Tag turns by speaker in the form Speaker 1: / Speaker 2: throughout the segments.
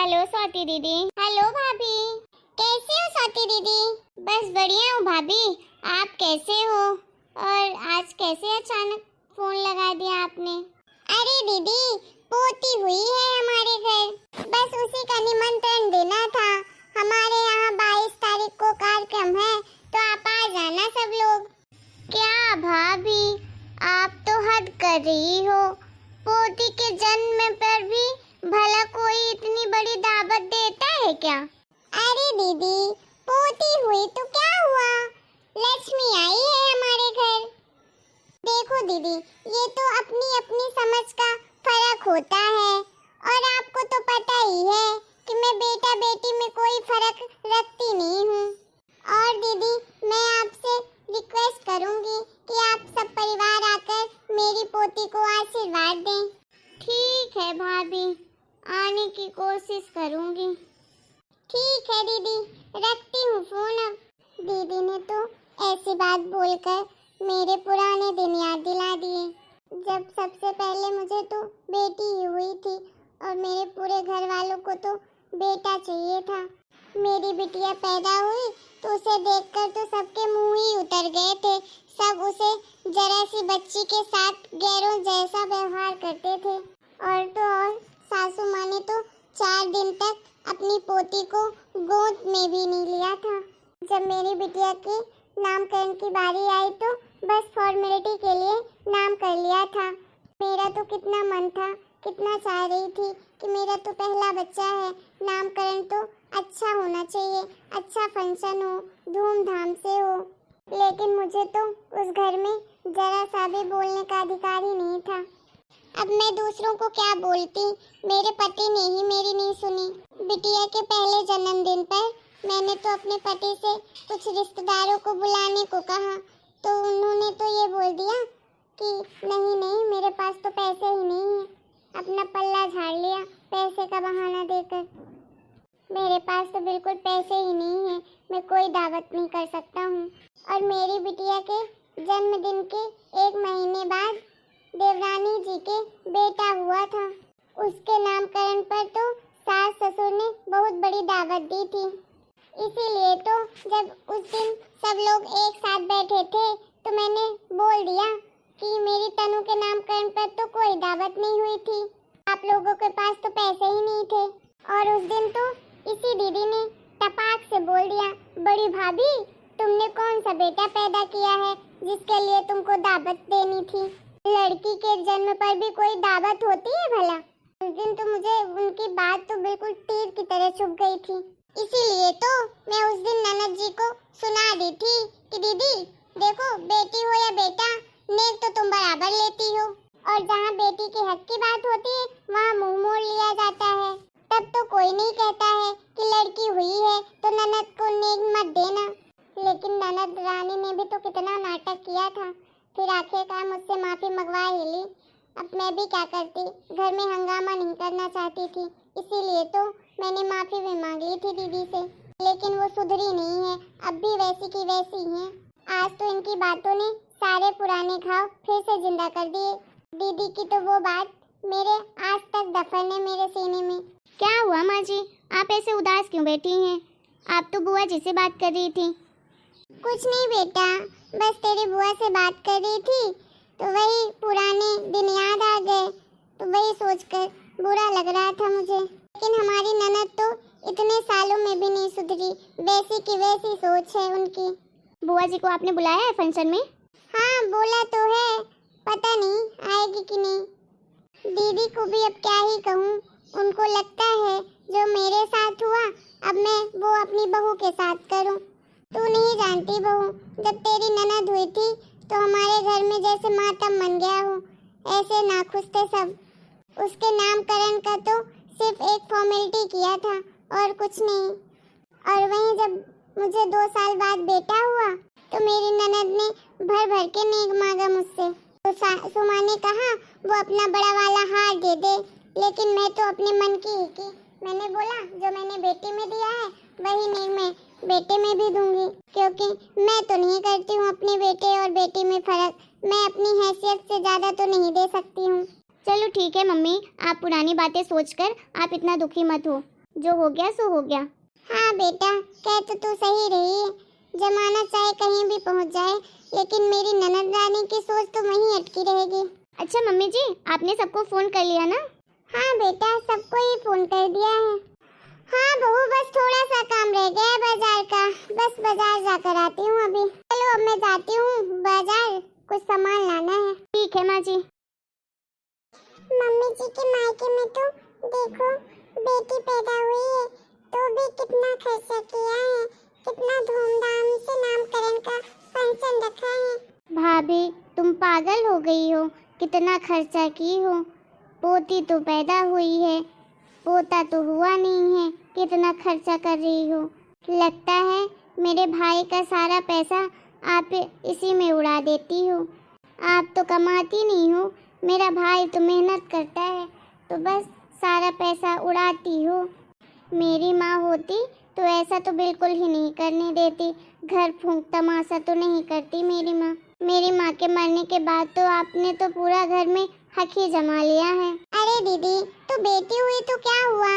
Speaker 1: Hello Swati दीदी। Hello भाभी, कैसे हो स्वाति दीदी? बस बढ़िया हूँ भाभी, आप कैसे हो? और आज कैसे अचानक फोन लगा दिया आपने? अरे दीदी, पोती हुई है हमारे घर, बस उसी का निमंत्रण देना था। हमारे यहाँ 22 तारीख को कार्यक्रम है, तो आप आ जाना सब लोग। क्या भाभी, आप तो हद कर रही हो। पोती के जन्म पर भी भला कोई इतनी बड़ी दावत देता है क्या? अरे दीदी, पोती हुई तो क्या हुआ, लक्ष्मी आई है हमारे घर। देखो दीदी, ये तो अपनी अपनी समझ का फर्क होता है, और आपको तो पता ही है कि मैं बेटा बेटी में कोई फर्क रखती नहीं हूँ। और दीदी, मैं आपसे रिक्वेस्ट करूँगी कि आप सब परिवार आकर मेरी पोती को आशीर्वाद दें। ठीक है भाभी, आने की कोशिश करूँगी। ठीक है दीदी, रखती हूँ फोन अब। दीदी ने तो ऐसी बात बोलकर मेरे पुराने दिन याद दिला दिए, जब सबसे पहले मुझे तो बेटी ही हुई थी और मेरे पूरे घर वालों को तो बेटा चाहिए था। मेरी बिटिया पैदा हुई तो उसे देखकर तो सबके मुंह ही उतर गए थे। सब उसे जरा सी बच्ची के साथ गैरों जैसा व्यवहार करते थे। और तो और सासू माँ ने तो 4 दिन तक अपनी पोती को गोद में भी नहीं लिया था। जब मेरी बिटिया के नामकरण की बारी आई तो बस फॉर्मेलिटी के लिए नाम कर लिया था। मेरा तो कितना मन था, कितना चाह रही थी कि मेरा तो पहला बच्चा है, नामकरण तो अच्छा होना चाहिए, अच्छा फंक्शन हो, धूमधाम से हो। लेकिन मुझे तो उस घर में जरा सा भी बोलने का अधिकार ही नहीं था। अब मैं दूसरों को क्या बोलती, मेरे पति ने ही मेरी नहीं सुनी। बिटिया के पहले जन्मदिन पर मैंने तो अपने पति से कुछ रिश्तेदारों को बुलाने को कहा, तो उन्होंने तो ये बोल दिया कि नहीं नहीं, मेरे पास तो पैसे ही नहीं है। अपना पल्ला झाड़ लिया पैसे का बहाना देकर। मेरे पास तो बिल्कुल पैसे ही नहीं है, मैं कोई दावत नहीं कर सकता हूँ। और मेरी बिटिया के जन्मदिन के 1 महीने बाद देवरानी जी के बेटा हुआ था। उसके नामकरण पर तो सास ससुर ने बहुत बड़ी दावत दी थी। इसीलिए तो जब उस दिन सब लोग एक साथ बैठे थे तो मैंने बोल दिया कि मेरी तनु के नामकरण पर तो कोई दावत नहीं हुई थी, आप लोगों के पास तो पैसे ही नहीं थे। और उस दिन तो इसी दीदी ने टपाक से बोल दिया, बड़ी भाभी, तुमने कौन सा बेटा पैदा किया है जिसके लिए तुमको दावत देनी थी? लड़की के जन्म पर भी कोई दावत होती है भला? उस दिन तो मुझे उनकी बात तो बिल्कुल तीर की तरह चुभ गई थी। इसीलिए तो मैं उस दिन ननद जी को सुना दी थी कि दीदी देखो, बेटी हो या बेटा, नेक तो तुम बराबर लेती हो, और जहाँ बेटी के हक की बात होती है वहाँ मुंह मोड़ लिया जाता है। तब तो कोई नहीं कहता है कि लड़की हुई है तो ननद को नेक मत देना। लेकिन ननद रानी ने भी तो कितना नाटक किया था, फिर आखिरकार मुझसे माफी मंगवा ही ली। अब मैं भी क्या करती, घर में हंगामा नहीं करना चाहती थी, इसीलिए तो मैंने माफी भी मांग ली थी दीदी से। लेकिन वो सुधरी नहीं है, अब भी वैसी की वैसी है। आज तो इनकी बातों ने सारे पुराने घाव फिर से जिंदा कर दिए। दीदी की तो वो बात मेरे आज तक दफन है मेरे सीने में। क्या हुआ माँ जी, आप ऐसे उदास क्यों बैठी हैं? आप तो बुआ जी से बात कर रही थी। कुछ नहीं बेटा, बस तेरी बुआ से बात कर रही थी तो वही पुराने दिन याद आ गए, तो वही सोचकर बुरा लग रहा था मुझे। लेकिन हमारी ननद तो इतने सालों में भी नहीं सुधरी, वैसी की वैसी सोच है उनकी। बुआ जी को आपने बुलाया है फंक्शन में? हाँ बोला तो है, पता नहीं आएगी कि नहीं। दीदी को भी अब क्या ही कहूँ, उनको लगता है जो मेरे साथ हुआ अब मैं वो अपनी बहू के साथ करूँ। तू नहीं जानती बहू, जब तेरी ननद हुई थी तो हमारे घर में जैसे मातम मन गया हो, ऐसे नाखुश थे सब। उसके नामकरण का तो सिर्फ एक फॉर्मेलिटी किया था और कुछ नहीं। और वहीं जब मुझे 2 साल बाद बेटा हुआ तो मेरी ननद ने भर भर के नेक मांगा मुझसे। तो सुमा ने कहा वो अपना बड़ा वाला हार दे दे, लेकिन मैं तो अपने मन की मैंने बोला जो मैंने बेटी में दिया है वही नेक मैं बेटे में भी दूंगी, क्योंकि मैं तो नहीं करती हूँ अपने बेटे और बेटी में फर्क। मैं अपनी हैसियत से ज्यादा तो नहीं दे सकती हूँ। चलो ठीक है मम्मी, आप पुरानी बातें सोचकर आप इतना दुखी मत हो। जो हो गया सो हो गया। हाँ बेटा, कह तो तू सही रही है। जमाना चाहे कहीं भी पहुंच जाए, लेकिन मेरी ननद रानी की सोच तो वहीं अटकी रहेगी। अच्छा मम्मी जी, आपने सबको फोन कर लिया ना? हाँ बेटा, सबको ही फोन कर दिया है। हाँ बहू, बस थोड़ा सा काम रह गया है बाजार का, बस बाजार जाकर आती हूँ अभी। चलो अब मैं जाती हूँ बाजार, कुछ सामान लाना है। ठीक है माँ जी। मम्मी जी के मायके में तो देखो, बेटी पैदा हुई है तो भी कितना खर्चा किया है, कितना धूमधाम से नामकरण का फंक्शन रखा है। भाभी तुम पागल हो गई हो, कितना खर्चा की हो। पोती तो पैदा हुई है, पोता तो हुआ नहीं है, कितना खर्चा कर रही हो। लगता है मेरे भाई का सारा पैसा आप इसी में उड़ा देती हो। आप तो कमाती नहीं हो, मेरा भाई तो मेहनत करता है, तो बस सारा पैसा उड़ाती हो। मेरी माँ होती तो ऐसा तो बिल्कुल ही नहीं करने देती, घर फूंक तमाशा तो नहीं करती मेरी माँ। मेरी माँ के मरने के बाद तो आपने तो पूरा घर में हक ही जमा लिया है। अरे दीदी, तो बेटी हुई तो क्या हुआ,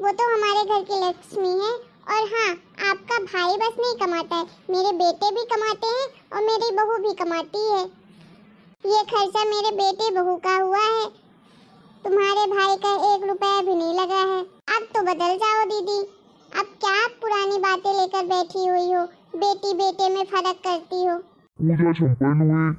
Speaker 1: वो तो हमारे घर की लक्ष्मी है। और हाँ, आपका भाई बस नहीं कमाता है, मेरे बेटे भी कमाते हैं और मेरी बहू भी कमाती है। ये खर्चा मेरे बेटे बहू का हुआ है, तुम्हारे भाई का 1 रुपया भी नहीं लगा है। अब तो बदल जाओ दीदी, अब क्या पुरानी बातें लेकर बैठी हुई हो, बेटी बेटे में फर्क करती हो।
Speaker 2: पूजा संपन्न हुई।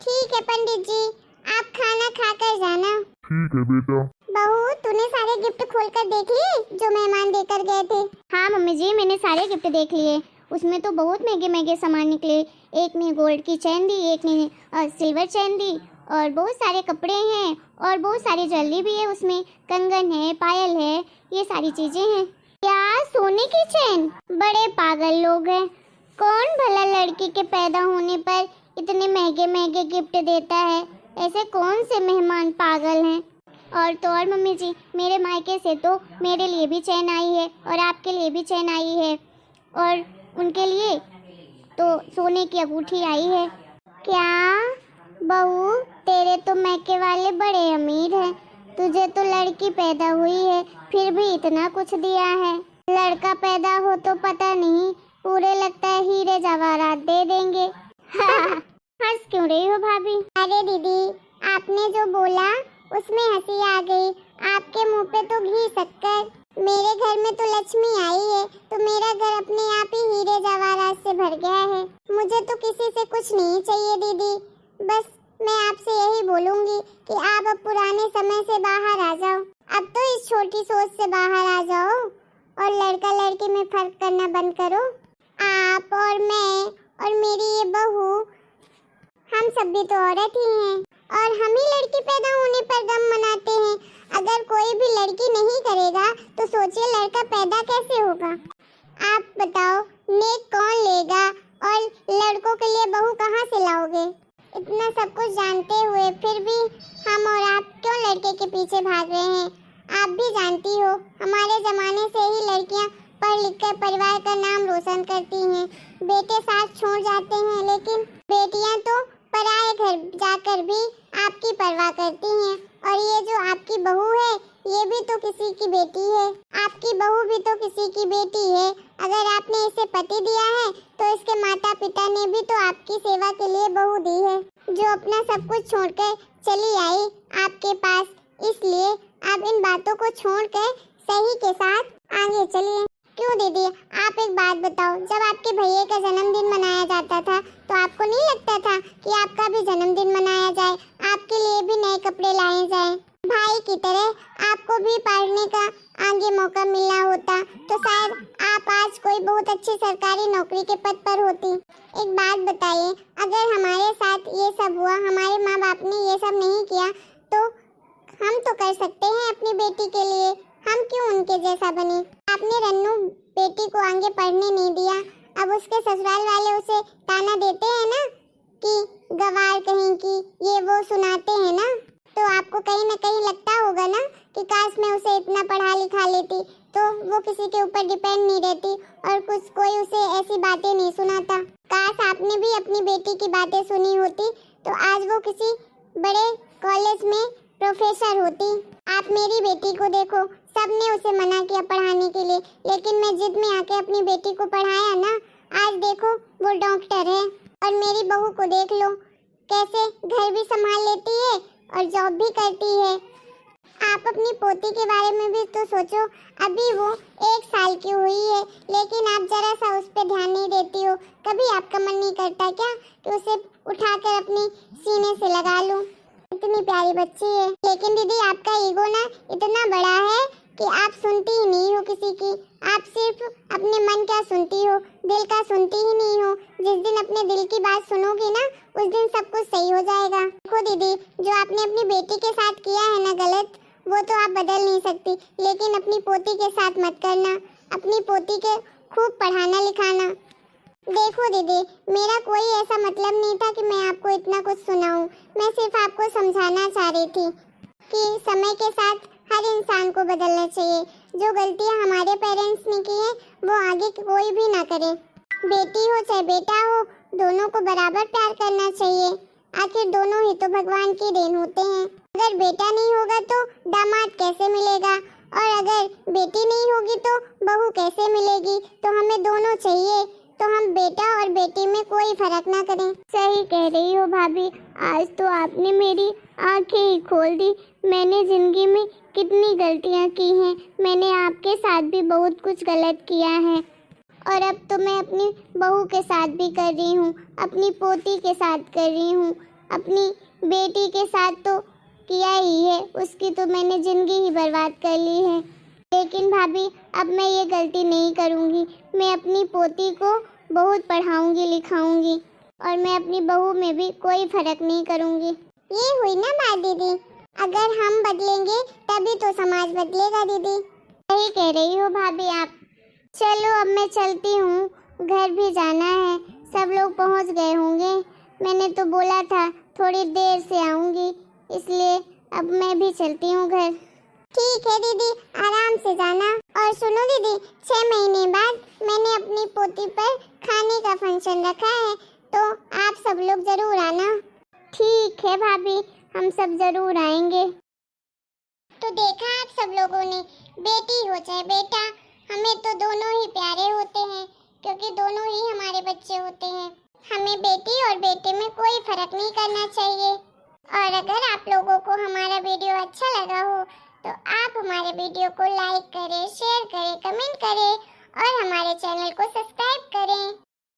Speaker 1: ठीक है पंडित जी, आप खाना खाकर जाना।
Speaker 2: ठीक है बेटा।
Speaker 1: बहू, तूने सारे गिफ्ट खोलकर देख लिए जो मेहमान देकर गए थे? हाँ मम्मी जी, मैंने सारे गिफ्ट देख लिए। उसमें तो बहुत महंगे महंगे सामान निकले। एक ने गोल्ड की चैन दी, एक ने सिल्वर चैन दी, और बहुत सारे कपड़े हैं और बहुत सारी ज्वेलरी भी है उसमें, कंगन है, पायल है, ये सारी चीजें हैं। क्या सोने की चैन? बड़े पागल लोग हैं। कौन भला लड़की के पैदा होने पर इतने महंगे महंगे गिफ्ट देता है? ऐसे कौन से मेहमान पागल हैं? और तो और मम्मी जी, मेरे मायके से तो मेरे लिए भी चैन आई है और आपके लिए भी चैन आई है, और उनके लिए तो सोने की अंगूठी आई है। क्या बहू, तेरे तो मायके वाले बड़े अमीर हैं, तुझे तो लड़की पैदा हुई है फिर भी इतना कुछ दिया है। लड़का पैदा हो तो पता नहीं, पूरे लगता है हीरे जवाहरात दे देंगे। हंस क्यों रही हो भाभी? अरे दीदी, आपने जो बोला उसमें हंसी आ गई। आपके मुंह पे तो घी शक्कर। मेरे घर में तो लक्ष्मी आई है तो मेरा घर अपने आप ही हीरे जवाहरात से भर गया है। मुझे तो किसी से कुछ नहीं चाहिए दीदी, बस मैं आपसे यही बोलूंगी कि आप अब पुराने समय से बाहर आ जाओ। अब तो इस छोटी सोच से बाहर आ जाओ और लड़का लड़की में फर्क करना बंद करो। आप और मैं और मेरी ये बहू, हम सब भी तो औरत ही हैं और हम ही लड़की पैदा होने पर गम मनाते हैं। अगर कोई भी लड़की नहीं करेगा तो सोचिए लड़का पैदा कैसे होगा। आप बताओ, नेक कौन लेगा और लड़कों के लिए बहू कहाँ से लाओगे? इतना सब कुछ जानते हुए फिर भी हम और आप क्यों लड़के के पीछे भाग रहे हैं? आप भी जानती हो, हमारे जमाने से ही लड़कियां पढ़ लिख कर परिवार का नाम रोशन करती हैं। बेटे साथ छोड़ जाते हैं, लेकिन बेटियां तो पराए घर जाकर भी आपकी परवाह करती हैं। और ये जो आपकी बहू है, ये भी तो किसी की बेटी है। आपकी बहू भी तो किसी की बेटी है। अगर आपने इसे पति दिया है तो इसके माता पिता ने भी तो आपकी सेवा के लिए बहू दी है, जो अपना सब कुछ छोड़कर चली आई आपके पास। इसलिए आप इन बातों को छोड़कर सही के साथ आगे चलिए। क्यों दीदी, आप एक बात बताओ, जब आपके भैया का जन्मदिन मनाया जाता था तो आपको नहीं लगता था कि आपका भी जन्मदिन मनाया जाए, आपके लिए भी नए कपड़े लाए जाएं? भाई की तरह आपको भी पढ़ने का आगे मौका मिलना होता तो शायद आप आज कोई बहुत अच्छी सरकारी नौकरी के पद पर होती। एक बात बताइए, अगर हमारे साथ ये सब हुआ, हमारे माँ बाप ने ये सब नहीं किया, तो हम तो कर सकते हैं अपनी बेटी के लिए। हम क्यों उनके जैसा बने? आपने रन्नू बेटी को आगे पढ़ने नहीं दिया, अब उसके ससुराल वाले उसे ताना देते हैं ना कि गवार कहीं की, ये वो सुनाते हैं ना, तो आपको कहीं ना कहीं लगता होगा ना कि काश मैं उसे इतना पढ़ा लिखा लेती तो वो किसी के ऊपर डिपेंड नहीं रहती और कुछ कोई उसे ऐसी बातें नहीं सुनाता। काश आपने भी अपनी बेटी की बातें सुनी होती तो आज वो किसी बड़े कॉलेज में प्रोफेसर होती। आप मेरी बेटी को देखो, सबने उसे मना किया पढ़ाने के लिए, लेकिन मैं जिद में आके अपनी बेटी को पढ़ाया ना। आज देखो वो डॉक्टर है। और मेरी बहू को देख लो, कैसे घर भी संभाल लेती है और जॉब भी करती है। आप अपनी पोती के बारे में भी तो सोचो। अभी वो 1 साल की हुई है, लेकिन आप जरा सा उस पर ध्यान नहीं देती हो। कभी आपका मन नहीं करता क्या कि उसे उठाकर अपनी सीने से लगा लूं? इतनी प्यारी बच्ची है। लेकिन दीदी आपका ईगो ना इतना बड़ा है कि आप सुनती ही नहीं हो किसी की। आप सिर्फ अपने मन का सुनती हो, दिल का सुनती ही नहीं हो। जिस दिन अपने दिल की बात सुनोगी ना, उस दिन सब कुछ सही हो जाएगा। देखो दीदी, जो आपने अपनी बेटी के साथ किया है ना गलत, वो तो आप बदल नहीं सकती, लेकिन अपनी पोती के साथ मत करना। अपनी पोती के खूब पढ़ाना लिखाना। देखो दीदी, मेरा कोई ऐसा मतलब नहीं था कि मैं आपको इतना कुछ सुनाऊं। मैं सिर्फ आपको समझाना चाह रही थी कि समय के साथ हर इंसान को बदलना चाहिए। जो गलतियां हमारे पेरेंट्स ने की है, वो आगे कोई भी ना करे। बेटी हो चाहे बेटा हो, दोनों को बराबर प्यार करना चाहिए। आखिर दोनों ही तो भगवान की देन होते हैं। अगर बेटा नहीं होगा तो दामाद कैसे मिलेगा, और अगर बेटी नहीं होगी तो बहू कैसे मिलेगी? तो हमें दोनों चाहिए। तो हम बेटा और बेटी में कोई फर्क ना करें। सही कह रही हो भाभी, आज तो आपने मेरी आंखें ही खोल दी। मैंने जिंदगी में कितनी गलतियां की हैं। मैंने आपके साथ भी बहुत कुछ गलत किया है, और अब तो मैं अपनी बहू के साथ भी कर रही हूँ, अपनी पोती के साथ कर रही हूँ, अपनी बेटी के साथ तो किया ही है। उसकी तो मैंने जिंदगी ही बर्बाद कर ली है। लेकिन भाभी, अब मैं ये गलती नहीं करूँगी। मैं अपनी पोती को बहुत पढ़ाऊँगी लिखाऊँगी, और मैं अपनी बहू में भी कोई फर्क नहीं करूँगी। ये हुई ना बात दीदी, अगर हम बदलेंगे तभी तो समाज बदलेगा दीदी। सही कह रही हो भाभी आप। चलो अब मैं चलती हूँ, घर भी जाना है। सब लोग पहुँच गए होंगे। मैंने तो बोला था थोड़ी देर से आऊँगी, इसलिए अब मैं भी चलती हूँ घर। ठीक है दीदी, आराम से जाना। और सुनो दीदी, 6 महीने बाद मैंने अपनी पोती पर खाने का फंक्शन रखा है, तो आप सब लोग जरूर आना। ठीक है भाभी, हम सब जरूर आएंगे। तो देखा आप सब लोगों ने, बेटी हो चाहे बेटा, हमें तो दोनों ही प्यारे होते हैं, क्योंकि दोनों ही हमारे बच्चे होते हैं। हमें बेटी और बेटे में कोई फर्क नहीं करना चाहिए। और अगर आप लोगों को हमारा वीडियो अच्छा लगा हो, तो आप हमारे वीडियो को लाइक करें, शेयर करें, कमेंट करें और हमारे चैनल को सब्सक्राइब करें।